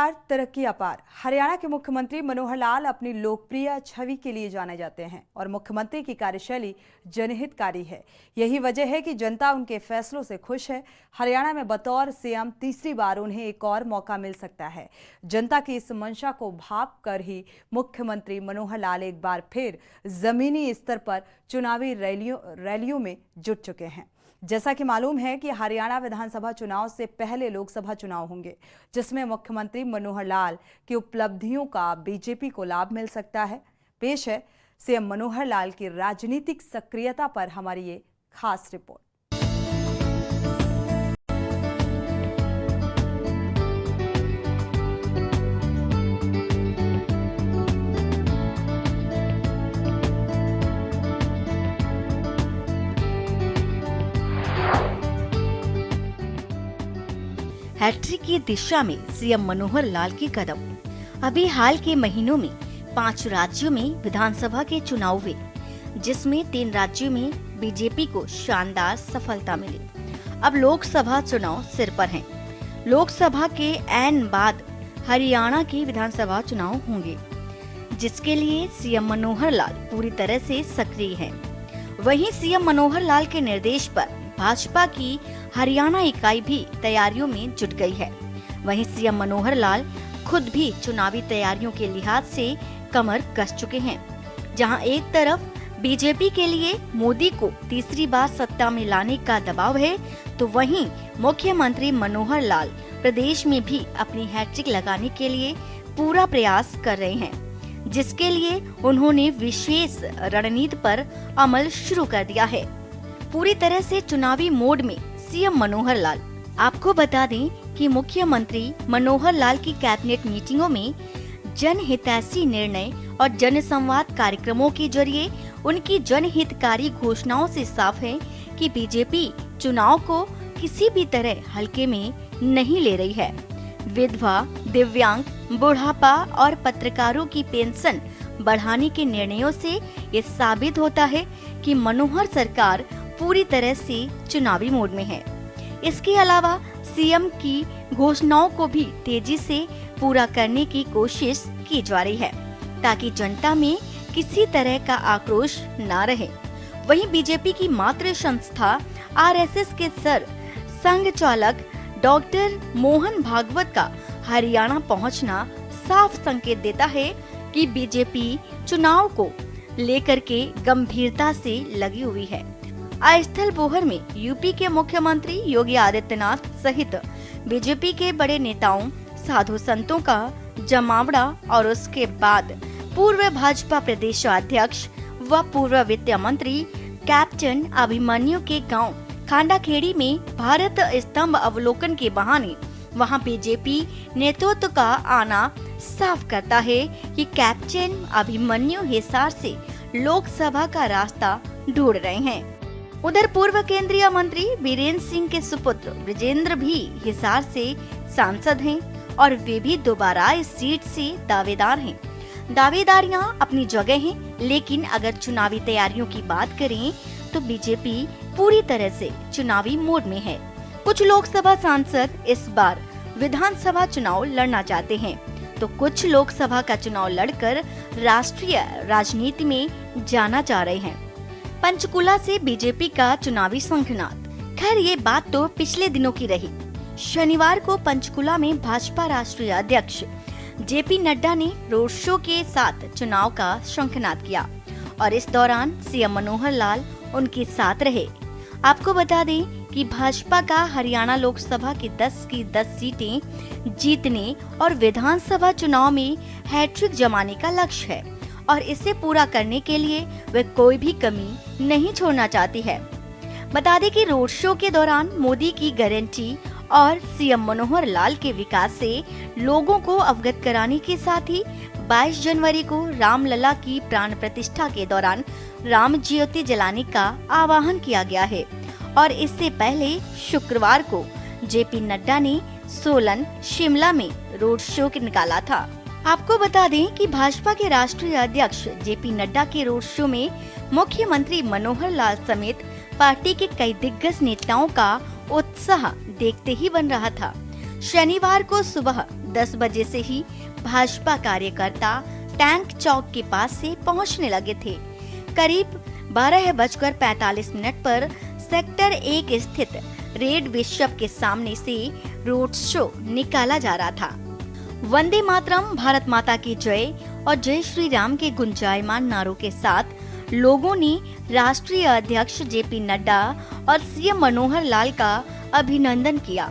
तरक्की अपार। हरियाणा के मुख्यमंत्री मनोहर लाल अपनी लोकप्रिय छवि के लिए जाने जाते हैं और मुख्यमंत्री की कार्यशैली जनहितकारी है। यही वजह है कि जनता उनके फैसलों से खुश है। हरियाणा में बतौर सीएम तीसरी बार उन्हें एक और मौका मिल सकता है। जनता की इस मंशा को भांप कर ही मुख्यमंत्री मनोहर लाल एक बार फिर जमीनी स्तर पर चुनावी रैलियों में जुट चुके हैं। जैसा कि मालूम है कि हरियाणा विधानसभा चुनाव से पहले लोकसभा चुनाव होंगे, जिसमें मुख्यमंत्री मनोहर लाल की उपलब्धियों का बीजेपी को लाभ मिल सकता है। पेश है सीएम मनोहर लाल की राजनीतिक सक्रियता पर हमारी ये खास रिपोर्ट। हैट्रिक की दिशा में सीएम मनोहर लाल की कदम। अभी हाल के महीनों में 5 राज्यों में विधानसभा के चुनाव हुए, जिसमें 3 राज्यों में बीजेपी को शानदार सफलता मिली। अब लोकसभा चुनाव सिर पर हैं। लोकसभा के ऐन बाद हरियाणा के विधानसभा चुनाव होंगे, जिसके लिए सीएम मनोहर लाल पूरी तरह से सक्रिय हैं। वहीं सीएम मनोहर लाल के निर्देश पर भाजपा की हरियाणा इकाई भी तैयारियों में जुट गई है। वहीं सीएम मनोहर लाल खुद भी चुनावी तैयारियों के लिहाज से कमर कस चुके हैं। जहां एक तरफ बीजेपी के लिए मोदी को तीसरी बार सत्ता में लाने का दबाव है, तो वहीं मुख्यमंत्री मनोहर लाल प्रदेश में भी अपनी हैट्रिक लगाने के लिए पूरा प्रयास कर रहे हैं, जिसके लिए उन्होंने विशेष रणनीति पर अमल शुरू कर दिया है। पूरी तरह से चुनावी मोड में सीएम मनोहर लाल। आपको बता दें कि मुख्यमंत्री मनोहर लाल की कैबिनेट मीटिंगों में जनहितैषी निर्णय और जनसंवाद कार्यक्रमों के जरिए उनकी जनहितकारी घोषणाओं से साफ है कि बीजेपी चुनाव को किसी भी तरह हल्के में नहीं ले रही है। विधवा, दिव्यांग, बुढ़ापा और पत्रकारों की पेंशन बढ़ाने के निर्णयों से ये साबित होता है कि मनोहर सरकार पूरी तरह से चुनावी मोड में है। इसके अलावा सीएम की घोषणाओं को भी तेजी से पूरा करने की कोशिश की जा रही है, ताकि जनता में किसी तरह का आक्रोश न रहे। वहीं बीजेपी की मातृ संस्था आरएसएस के सर संघ चालक डॉक्टर मोहन भागवत का हरियाणा पहुंचना साफ संकेत देता है कि बीजेपी चुनाव को लेकर के गंभीरता से लगी हुई है। अस्थल बोहर में यूपी के मुख्यमंत्री योगी आदित्यनाथ सहित बीजेपी के बड़े नेताओं, साधु संतों का जमावड़ा और उसके बाद पूर्व भाजपा प्रदेशाध्यक्ष व पूर्व वित्त मंत्री कैप्टन अभिमन्यु के गांव खांडाखेड़ी में भारत स्तंभ अवलोकन के बहाने वहां बीजेपी नेतृत्व का आना साफ करता है कि कैप्टन अभिमन्यु हिसार से लोकसभा का रास्ता ढूंढ रहे हैं। उधर पूर्व केंद्रीय मंत्री वीरेंद्र सिंह के सुपुत्र विजेंद्र भी हिसार से सांसद हैं और वे भी दोबारा इस सीट से दावेदार हैं। दावेदारियां अपनी जगह हैं, लेकिन अगर चुनावी तैयारियों की बात करें तो बीजेपी पूरी तरह से चुनावी मोड में है। कुछ लोकसभा सांसद इस बार विधानसभा चुनाव लड़ना चाहते हैं, तो कुछ लोकसभा का चुनाव लड़कर राष्ट्रीय राजनीति में जाना चाह रहे हैं। पंचकुला से बीजेपी का चुनावी शंखनाद। खैर, ये बात तो पिछले दिनों की रही। शनिवार को पंचकुला में भाजपा राष्ट्रीय अध्यक्ष जेपी नड्डा ने रोड शो के साथ चुनाव का शंखनाद किया और इस दौरान सीएम मनोहर लाल उनके साथ रहे। आपको बता दें कि भाजपा का हरियाणा लोकसभा की 10 की 10 सीटें जीतने और विधानसभा चुनाव में हैट्रिक जमाने का लक्ष्य है और इसे पूरा करने के लिए वे कोई भी कमी नहीं छोड़ना चाहती है। बता दें कि रोड शो के दौरान मोदी की गारंटी और सीएम मनोहर लाल के विकास से लोगों को अवगत कराने के साथ ही 22 जनवरी को रामलला की प्राण प्रतिष्ठा के दौरान राम ज्योति जलाने का आह्वान किया गया है और इससे पहले शुक्रवार को जेपी नड्डा ने सोलन, शिमला में रोड शो निकाला था। आपको बता दें कि भाजपा के राष्ट्रीय अध्यक्ष जेपी नड्डा के रोड शो में मुख्यमंत्री मनोहर लाल समेत पार्टी के कई दिग्गज नेताओं का उत्साह देखते ही बन रहा था। शनिवार को सुबह 10 बजे से ही भाजपा कार्यकर्ता टैंक चौक के पास से पहुंचने लगे थे। करीब 12:45 पर सेक्टर 1 स्थित रेड बिशप के सामने से रोड शो निकाला जा रहा था। वंदे मातरम, भारत माता की जय और जय श्री राम के गुंजायमान नारों के साथ लोगों ने राष्ट्रीय अध्यक्ष जेपी नड्डा और सीएम मनोहर लाल का अभिनंदन किया।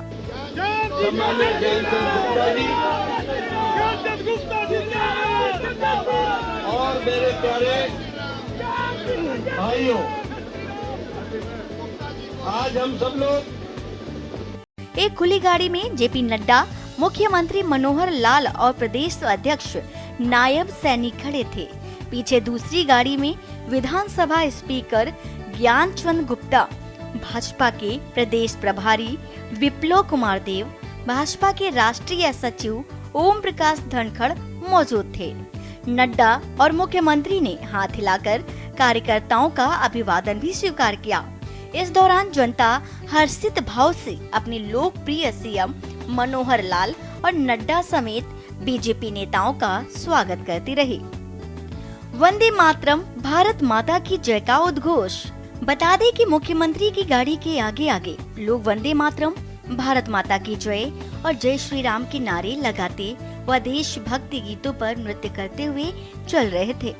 और मेरे प्यारे भाइयों, आज हम सब लोग एक खुली गाड़ी में जेपी नड्डा, मुख्यमंत्री मनोहर लाल और प्रदेश अध्यक्ष नायब सैनी खड़े थे। पीछे दूसरी गाड़ी में विधानसभा स्पीकर ज्ञानचंद गुप्ता, भाजपा के प्रदेश प्रभारी विप्लव कुमार देव, भाजपा के राष्ट्रीय सचिव ओम प्रकाश धनखड़ मौजूद थे। नड्डा और मुख्यमंत्री ने हाथ हिलाकर कार्यकर्ताओं का अभिवादन भी स्वीकार किया। इस दौरान जनता हर्षित भाव से अपने लोकप्रिय सीएम मनोहर लाल और नड्डा समेत बीजेपी नेताओं का स्वागत करती रही। वंदे मातरम, भारत माता की जय का उद्घोष। बता दें कि मुख्यमंत्री की गाड़ी के आगे आगे लोग वंदे मातरम, भारत माता की जय और जय श्री राम के नारे लगाते व देशभक्ति गीतों पर नृत्य करते हुए चल रहे थे।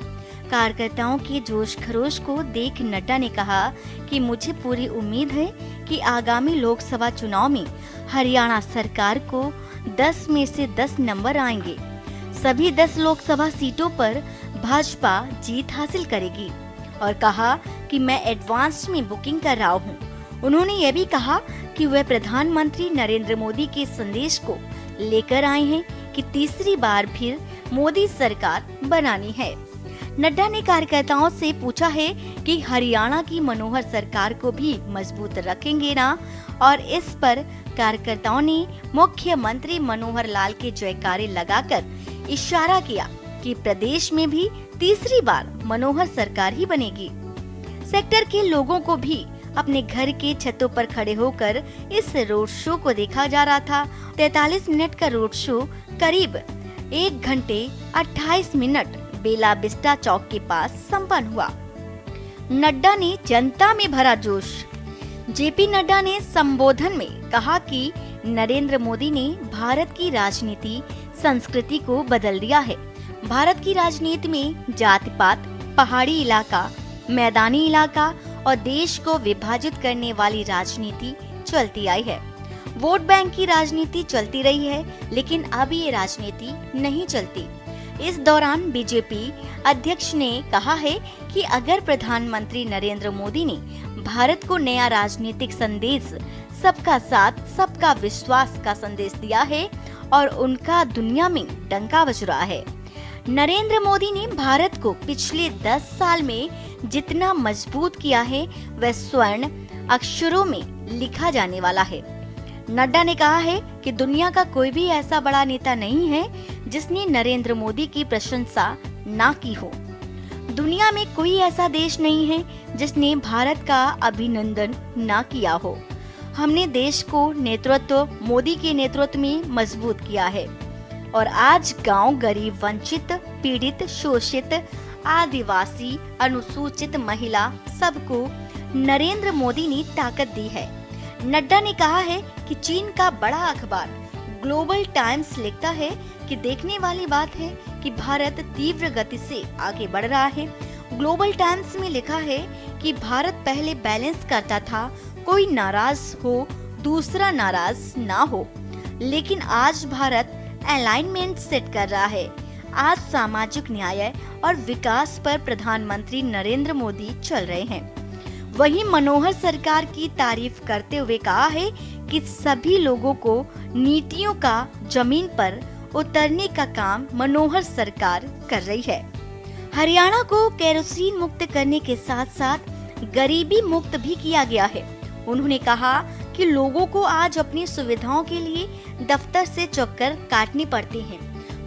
कार्यकर्ताओं के जोश खरोश को देख नड्डा ने कहा कि मुझे पूरी उम्मीद है कि आगामी लोकसभा चुनाव में हरियाणा सरकार को 10 में से 10 नंबर आएंगे। सभी 10 लोकसभा सीटों पर भाजपा जीत हासिल करेगी और कहा कि मैं एडवांस में बुकिंग कर रहा हूँ। उन्होंने यह भी कहा कि वह प्रधानमंत्री नरेंद्र मोदी के संदेश को लेकर आए हैं कि तीसरी बार फिर मोदी सरकार बनानी है। नड्डा ने कार्यकर्ताओं से पूछा है कि हरियाणा की मनोहर सरकार को भी मजबूत रखेंगे ना, और इस पर कार्यकर्ताओं ने मुख्यमंत्री मनोहर लाल के जयकारे लगाकर इशारा किया कि प्रदेश में भी तीसरी बार मनोहर सरकार ही बनेगी। सेक्टर के लोगों को भी अपने घर के छतों पर खड़े होकर इस रोड शो को देखा जा रहा था। 43 मिनट का रोड शो करीब 1 घंटे 28 मिनट बेला बिस्टा चौक के पास संपन्न हुआ। नड्डा ने जनता में भरा जोश। जेपी नड्डा ने संबोधन में कहा कि नरेंद्र मोदी ने भारत की राजनीति संस्कृति को बदल दिया है। भारत की राजनीति में जाति पात, पहाड़ी इलाका, मैदानी इलाका और देश को विभाजित करने वाली राजनीति चलती आई है। वोट बैंक की राजनीति चलती रही है, लेकिन अब ये राजनीति नहीं चलती। इस दौरान बीजेपी अध्यक्ष ने कहा है कि अगर प्रधानमंत्री नरेंद्र मोदी ने भारत को नया राजनीतिक संदेश सबका साथ सबका विश्वास का संदेश दिया है और उनका दुनिया में डंका बज रहा है। नरेंद्र मोदी ने भारत को पिछले 10 साल में जितना मजबूत किया है वह स्वर्ण अक्षरों में लिखा जाने वाला है। नड्डा ने कहा है कि दुनिया का कोई भी ऐसा बड़ा नेता नहीं है जिसने नरेंद्र मोदी की प्रशंसा ना की हो। दुनिया में कोई ऐसा देश नहीं है जिसने भारत का अभिनंदन ना किया हो। हमने देश को नेतृत्व मोदी के नेतृत्व में मजबूत किया है और आज गांव, गरीब, वंचित, पीड़ित, शोषित, आदिवासी, अनुसूचित, महिला सबको नरेंद्र मोदी ने ताकत दी है। नड्डा ने कहा है कि चीन का बड़ा अखबार ग्लोबल टाइम्स लिखता है कि देखने वाली बात है कि भारत तीव्र गति से आगे बढ़ रहा है। ग्लोबल टाइम्स में लिखा है कि भारत पहले बैलेंस करता था, कोई नाराज हो दूसरा नाराज ना हो, लेकिन आज भारत अलाइनमेंट सेट कर रहा है। आज सामाजिक न्याय और विकास पर प्रधानमंत्री नरेंद्र मोदी चल रहे हैं। वहीं मनोहर सरकार की तारीफ करते हुए कहा है कि सभी लोगों को नीतियों का जमीन पर उतरने का काम मनोहर सरकार कर रही है। हरियाणा को केरोसिन मुक्त करने के साथ साथ गरीबी मुक्त भी किया गया है। उन्होंने कहा कि लोगों को आज अपनी सुविधाओं के लिए दफ्तर से चक्कर काटने पड़ते हैं।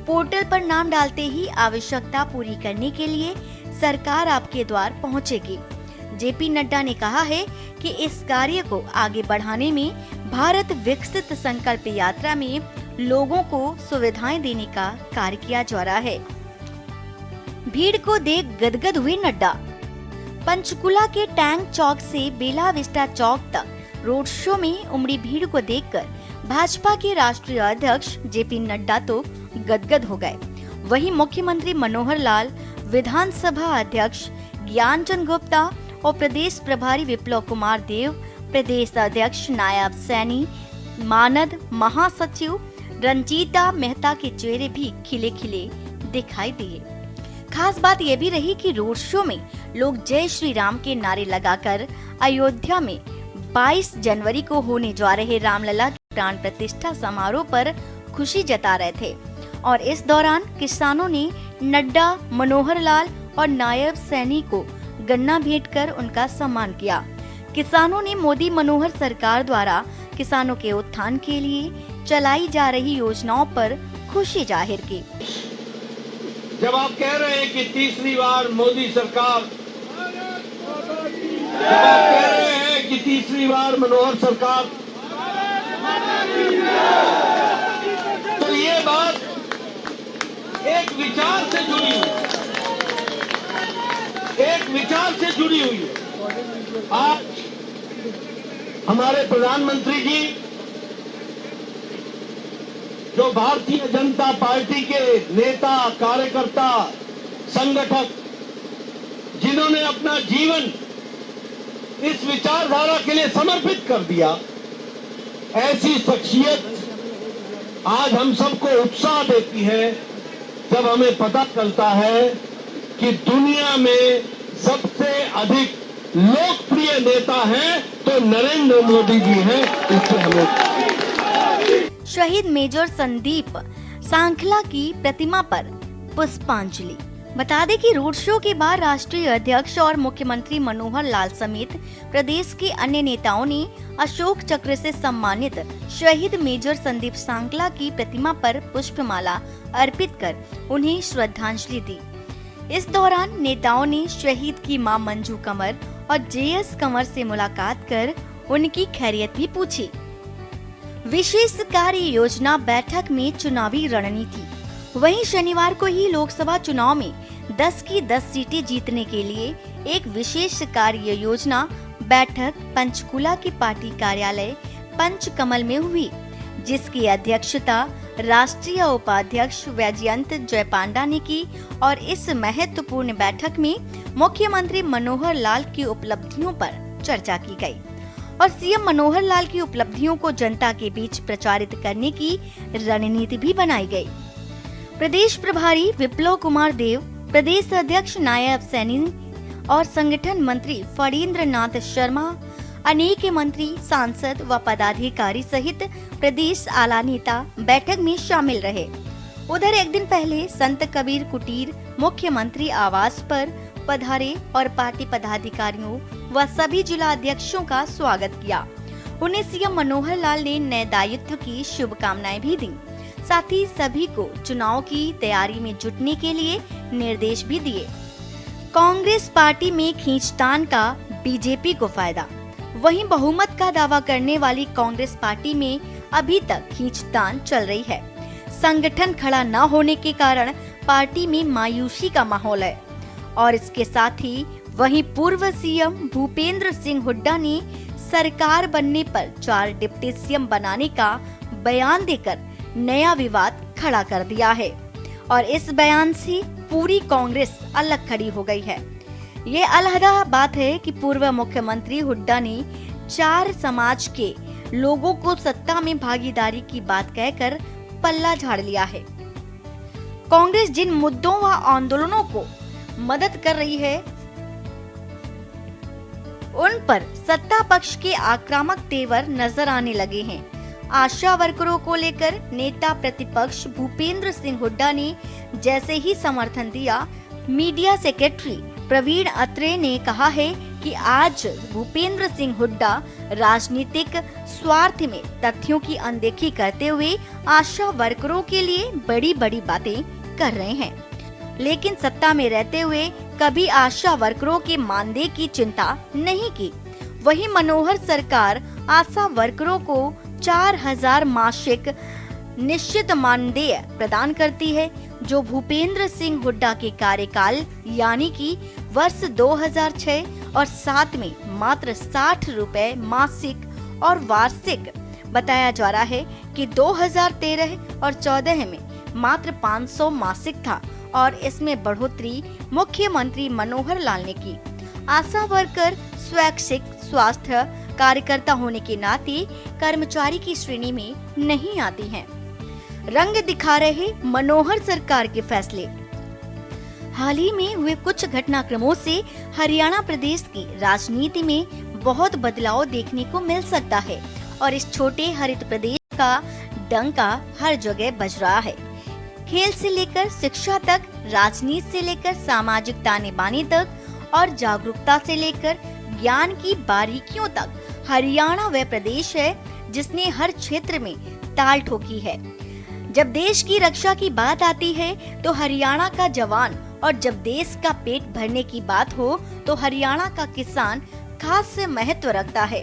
पोर्टल पर नाम डालते ही आवश्यकता पूरी करने के लिए सरकार आपके द्वार पहुंचेगी। जेपी नड्डा ने कहा है कि इस कार्य को आगे बढ़ाने में भारत विकसित संकल्प यात्रा में लोगों को सुविधाएं देने का कार्य किया जा रहा है। भीड़ को देख गदगद हुए नड्डा। पंचकुला के टैंक चौक से बेला विस्टा चौक तक रोड शो में उमड़ी भीड़ को देखकर भाजपा के राष्ट्रीय अध्यक्ष जेपी नड्डा तो गदगद हो गए। वहीं मुख्यमंत्री मनोहर लाल, विधानसभा अध्यक्ष ज्ञानचंद गुप्ता और प्रदेश प्रभारी विप्लव कुमार देव, प्रदेश अध्यक्ष नायब सैनी, मानद महासचिव रंजीता मेहता के चेहरे भी खिले खिले दिखाई दिए। खास बात यह भी रही कि रोड शो में लोग जय श्री राम के नारे लगाकर अयोध्या में 22 जनवरी को होने जा रहे रामलला के प्राण प्रतिष्ठा समारोह पर खुशी जता रहे थे। और इस दौरान किसानों ने नड्डा, मनोहर लाल और नायब सैनी को गन्ना भेंट कर उनका सम्मान किया। किसानों ने मोदी मनोहर सरकार द्वारा किसानों के उत्थान के लिए चलाई जा रही योजनाओं पर खुशी जाहिर की। जब आप कह रहे हैं कि तीसरी बार मोदी सरकार, जब आप कह रहे हैं कि तीसरी बार मनोहर सरकार, तो ये बात एक विचार से जुड़ी हुई है, एक विचार से जुड़ी हुई है। आज हमारे प्रधानमंत्री जी, जो भारतीय जनता पार्टी के नेता, कार्यकर्ता, संगठक, जिन्होंने अपना जीवन इस विचारधारा के लिए समर्पित कर दिया, ऐसी शख्सियत आज हम सबको उत्साह देती है जब हमें पता चलता है कि दुनिया में सबसे अधिक लोकप्रिय नेता हैं तो नरेंद्र मोदी जी हैं। इससे हमें शहीद मेजर संदीप सांखला की प्रतिमा पर पुष्पांजलि। बता दें कि रोड शो के बाद राष्ट्रीय अध्यक्ष और मुख्यमंत्री मनोहर लाल समेत प्रदेश के अन्य नेताओं ने अशोक चक्र से सम्मानित शहीद मेजर संदीप सांखला की प्रतिमा पर पुष्पमाला अर्पित कर उन्हें श्रद्धांजलि दी। इस दौरान नेताओं ने शहीद की मां मंजू कंवर और जेएस कंवर से मुलाकात कर उनकी खैरियत भी पूछी। विशेष कार्य योजना बैठक में चुनावी रणनीति। वहीं शनिवार को ही लोकसभा चुनाव में 10 की 10 सीटें जीतने के लिए एक विशेष कार्य योजना बैठक पंचकुला की पार्टी कार्यालय पंचकमल में हुई, जिसकी अध्यक्षता राष्ट्रीय उपाध्यक्ष वैजयंत जयपांडा ने की। और इस महत्वपूर्ण बैठक में मुख्यमंत्री मनोहर लाल की उपलब्धियों पर चर्चा की गई और सीएम मनोहर लाल की उपलब्धियों को जनता के बीच प्रचारित करने की रणनीति भी बनाई गई। प्रदेश प्रभारी विप्लव कुमार देव, प्रदेश अध्यक्ष नायब सैनी और संगठन मंत्री फणींद्र नाथ शर्मा, अनेक मंत्री, सांसद व पदाधिकारी सहित प्रदेश आला नेता बैठक में शामिल रहे। उधर एक दिन पहले संत कबीर कुटीर मुख्यमंत्री आवास पर पधारे और पार्टी पदाधिकारियों व सभी जिला अध्यक्षों का स्वागत किया। उन्हें सीएम मनोहर लाल ने नए दायित्व की शुभकामनाएं भी दी। साथ ही सभी को चुनाव की तैयारी में जुटने के लिए निर्देश भी दिए। कांग्रेस पार्टी में खींचतान का बीजेपी को फायदा। वहीं बहुमत का दावा करने वाली कांग्रेस पार्टी में अभी तक खींचतान चल रही है। संगठन खड़ा न होने के कारण पार्टी में मायूसी का माहौल है। और इसके साथ ही वहीं पूर्व सीएम भूपेंद्र सिंह हुड्डा ने सरकार बनने पर 4 डिप्टी सीएम बनाने का बयान देकर नया विवाद खड़ा कर दिया है। और इस बयान से पूरी कांग्रेस अलग खड़ी हो गई है। ये अलहदा बात है कि पूर्व मुख्यमंत्री हुड्डा ने 4 समाज के लोगों को सत्ता में भागीदारी की बात कहकर पल्ला झाड़ लिया है। कांग्रेस जिन मुद्दों व आंदोलनों को मदद कर रही है, उन पर सत्ता पक्ष के आक्रामक तेवर नजर आने लगे हैं। आशा वर्करों को लेकर नेता प्रतिपक्ष भूपेंद्र सिंह हुड्डा ने जैसे ही समर्थन दिया, मीडिया सेक्रेटरी प्रवीण अत्रे ने कहा है कि आज भूपेंद्र सिंह हुड्डा राजनीतिक स्वार्थ में तथ्यों की अनदेखी करते हुए आशा वर्करों के लिए बड़ी बड़ी बातें कर रहे हैं, लेकिन सत्ता में रहते हुए कभी आशा वर्करों के मानदेय की चिंता नहीं की। वहीं मनोहर सरकार आशा वर्करों को 4000 मासिक निश्चित मानदेय प्रदान करती है, जो भूपेंद्र सिंह हुड्डा के कार्यकाल यानी कि वर्ष 2006 और 7 में मात्र 60 रुपए मासिक और वार्षिक बताया जा रहा है कि 2013 और 14 में मात्र 500 मासिक था और इसमें बढ़ोतरी मुख्यमंत्री मनोहर लाल ने की। आशा वर्कर, स्वैच्छिक स्वास्थ्य कार्यकर्ता होने के नाते कर्मचारी की श्रेणी में नहीं आती हैं। रंग दिखा रहे मनोहर सरकार के फैसले। हाल ही में हुए कुछ घटनाक्रमों से हरियाणा प्रदेश की राजनीति में बहुत बदलाव देखने को मिल सकता है और इस छोटे हरित प्रदेश का डंका हर जगह बज रहा है। खेल से लेकर शिक्षा तक, राजनीति से लेकर सामाजिक ताने बाने तक और जागरूकता से लेकर ज्ञान की बारीकियों तक हरियाणा वह प्रदेश है जिसने हर क्षेत्र में ताल ठोकी है। जब देश की रक्षा की बात आती है तो हरियाणा का जवान, और जब देश का पेट भरने की बात हो तो हरियाणा का किसान खास महत्व रखता है।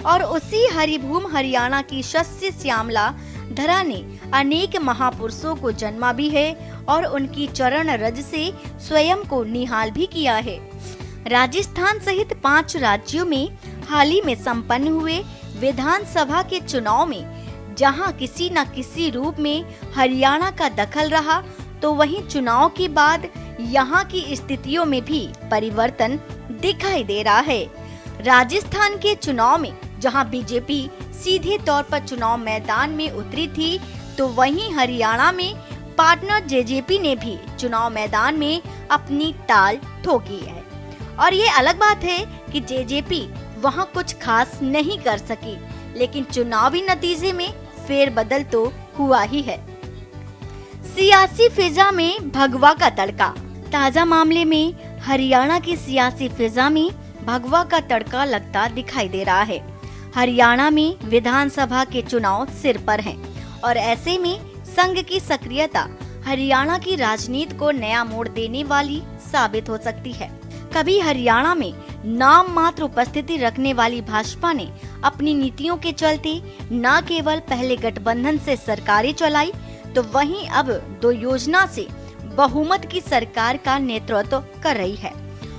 और उसी हरिभूमि हरियाणा की शस्य श्यामला धरा ने अनेक महापुरुषों को जन्मा भी है और उनकी चरण रज से स्वयं को निहाल भी किया है। राजस्थान सहित 5 राज्यों में हाल ही में संपन्न हुए विधानसभा के चुनाव में जहां किसी न किसी रूप में हरियाणा का दखल रहा, तो वहीं चुनाव के बाद यहां की स्थितियों में भी परिवर्तन दिखाई दे रहा है। राजस्थान के चुनाव में जहां बीजेपी सीधे तौर पर चुनाव मैदान में उतरी थी, तो वहीं हरियाणा में पार्टनर जेजेपी ने भी चुनाव मैदान में अपनी ताल ठोकी है। और ये अलग बात है कि जेजेपी वहां कुछ खास नहीं कर सकी, लेकिन चुनावी नतीजे में फेरबदल तो हुआ ही है। सियासी फिजा में भगवा का तड़का। ताजा मामले में हरियाणा की सियासी फिजा में भगवा का तड़का लगता दिखाई दे रहा है। हरियाणा में विधानसभा के चुनाव सिर पर हैं और ऐसे में संघ की सक्रियता हरियाणा की राजनीति को नया मोड़ देने वाली साबित हो सकती है। कभी हरियाणा में नाम मात्र उपस्थिति रखने वाली भाजपा ने अपनी नीतियों के चलते न केवल पहले गठबंधन से सरकारें चलाई, तो वहीं अब 2 योजना से बहुमत की सरकार का नेतृत्व कर रही है।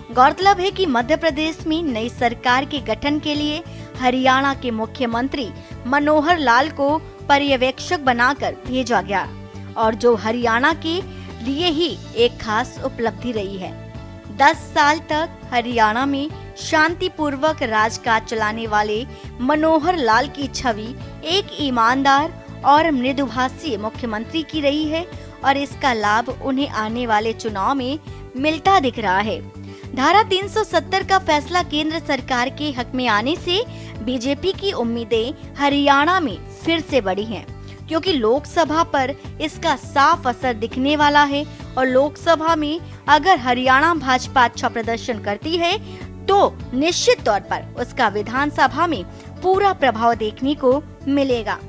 गौरतलब है कि मध्य प्रदेश में नई सरकार के गठन के लिए हरियाणा के मुख्यमंत्री मनोहर लाल को पर्यवेक्षक बनाकर भेजा गया और जो हरियाणा के लिए ही एक खास उपलब्धि रही है। 10 साल तक हरियाणा में शांतिपूर्वक राजकाज चलाने वाले मनोहर लाल की छवि एक ईमानदार और मृदुभाषी मुख्यमंत्री की रही है और इसका लाभ उन्हें आने वाले चुनाव में मिलता दिख रहा है। धारा 370 का फैसला केंद्र सरकार के हक में आने से बीजेपी की उम्मीदें हरियाणा में फिर से बढ़ी हैं, क्योंकि लोकसभा पर इसका साफ असर दिखने वाला है और लोकसभा में अगर हरियाणा भाजपा अच्छा प्रदर्शन करती है तो निश्चित तौर पर उसका विधानसभा में पूरा प्रभाव देखने को मिलेगा।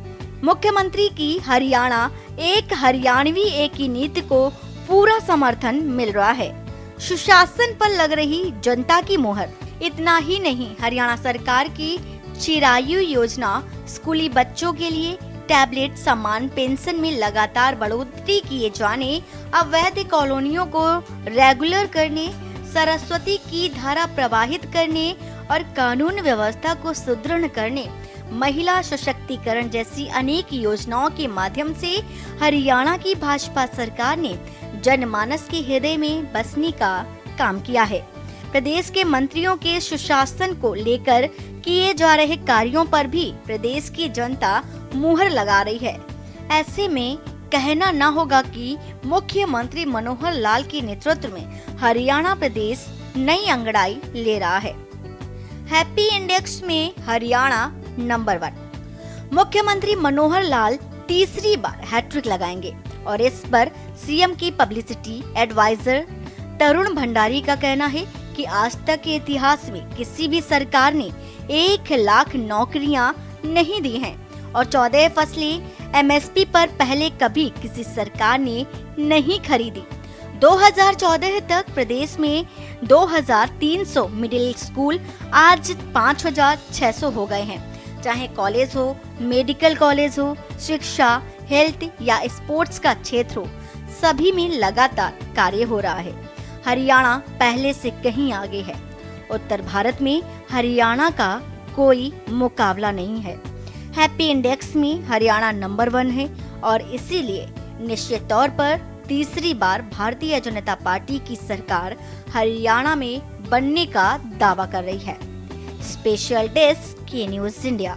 मुख्यमंत्री की हरियाणा एक हरियाणवी एक की नीति को पूरा समर्थन मिल रहा है। सुशासन पर लग रही जनता की मोहर। इतना ही नहीं, हरियाणा सरकार की चिरायु योजना, स्कूली बच्चों के लिए टैबलेट, सम्मान पेंशन में लगातार बढ़ोतरी किए जाने, अवैध कॉलोनियों को रेगुलर करने, सरस्वती की धारा प्रवाहित करने और कानून व्यवस्था को सुदृढ़ करने, महिला सशक्तिकरण जैसी अनेक योजनाओं के माध्यम से हरियाणा की भाजपा सरकार ने जनमानस के हृदय में बसने का काम किया है। प्रदेश के मंत्रियों के सुशासन को लेकर किए जा रहे कार्यों पर भी प्रदेश की जनता मुहर लगा रही है। ऐसे में कहना न होगा कि मुख्यमंत्री मनोहर लाल के नेतृत्व में हरियाणा प्रदेश नई अंगड़ाई ले रहा है। हैप्पी इंडेक्स में हरियाणा नंबर 1। मुख्यमंत्री मनोहर लाल तीसरी बार हैट्रिक लगाएंगे और इस पर सीएम की पब्लिसिटी एडवाइजर तरुण भंडारी का कहना है कि आज तक के इतिहास में किसी भी सरकार ने 1 लाख नौकरियां नहीं दी हैं और 14 फसलें एमएसपी पर पहले कभी किसी सरकार ने नहीं खरीदी। 2014 तक प्रदेश में 2300 मिडिल स्कूल आज 5600 हो गए हैं। चाहे कॉलेज हो, मेडिकल कॉलेज हो, शिक्षा, हेल्थ या स्पोर्ट्स का क्षेत्र हो, सभी में लगातार कार्य हो रहा है। हरियाणा पहले से कहीं आगे है। उत्तर भारत में हरियाणा का कोई मुकाबला नहीं है। हैप्पी इंडेक्स में हरियाणा नंबर 1 है और इसीलिए निश्चित तौर पर तीसरी बार भारतीय जनता पार्टी की सरकार हरियाणा में बनने का दावा कर रही है। स्पेशल डेस्क के न्यूज़ इंडिया।